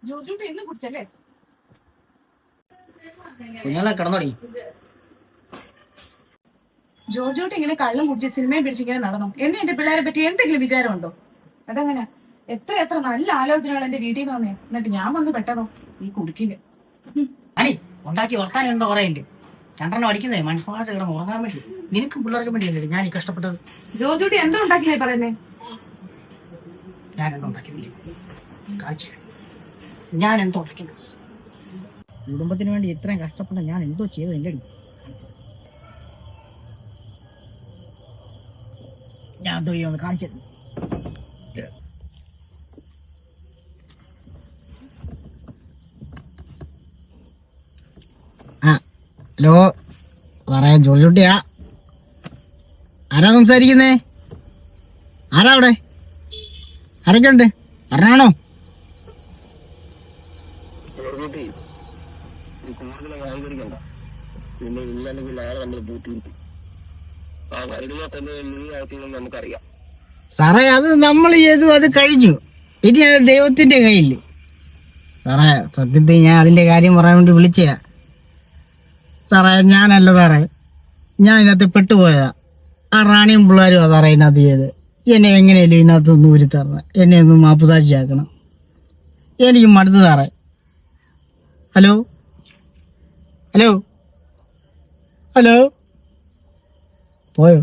ജോർജൂട്ടി എന്ന് കുടിച്ചല്ലേ? കുഞ്ഞാളെ കിടന്നോടി. ജോർജൂട്ടി ഇങ്ങനെ കള്ളും കുടിച്ച് സിനിമയും പിടിച്ചിങ്ങനെ നടന്നു എന്നെ എന്റെ പിള്ളേരെ പറ്റി എന്തെങ്കിലും വിചാരമുണ്ടോ? അതങ്ങനെ എത്ര എത്ര നല്ല ആലോചനകൾ എന്റെ വീട്ടിൽ നിന്ന് വന്നേ, എന്നിട്ട് ഞാൻ വന്ന് പെട്ടതോ ഈ കുടുക്കില്. അണി ഉണ്ടാക്കി വർത്താനം ഉണ്ടോ പറയണ്ട്. രണ്ടെണ്ണം അടിക്കുന്നേ മനസ്സിലായിട്ട് കിടന്ന് ഉറങ്ങാൻ വേണ്ടി. നിനക്കും പിള്ളേർക്ക് വേണ്ടിയല്ലേ ഞാൻ ഈ കഷ്ടപ്പെട്ടത്. ജോർജൂട്ടി എന്താ ഉണ്ടാക്കിയേ പറയുന്നേ? ഞാൻ എന്തോ ഉണ്ടാക്കിയില്ലേ കാഴ്ച. ഞാൻ എന്തോ ഉണ്ടാക്കിയത് കുടുംബത്തിന് വേണ്ടി ഇത്രയും കഷ്ടപ്പെട്ട ഞാൻ എന്തോ ചെയ്തു എന്റെ അടി. ഞാൻ എന്തോ ചെയ്യുമെന്ന് കാണിച്ചത്. ഹലോ പറയാ ജോർജുട്ടിയാ. ആരാ സംസാരിക്കുന്നേ? ആരാ അവിടെ? ആരൊക്കെയുണ്ട്? പറഞ്ഞാണോ? സാറേ അത് നമ്മൾ ചെയ്തു, അത് കഴിഞ്ഞു. ഇനി അത് ദൈവത്തിന്റെ കയ്യില്. സാറേ സത്യത്തിൽ ഞാൻ അതിന്റെ കാര്യം പറയാൻ വേണ്ടി വിളിച്ചയാ സാറേ. ഞാനല്ല സാറേ, ഞാൻ ഇതിനകത്ത് പെട്ടുപോയതാ. ആ റാണിയും പിള്ളേരും സാറേ ഇതിനകത്ത് ചെയ്ത്. എന്നെ എങ്ങനെയല്ലേ ഇതിനകത്തൊന്ന് ഊരി തരണം. എന്നെ ഒന്ന് മാപ്പുസാക്ഷിയാക്കണം. എനിക്ക് മടുത്തു സാറേ. ഹലോ ഹലോ ഹലോ പോയോ?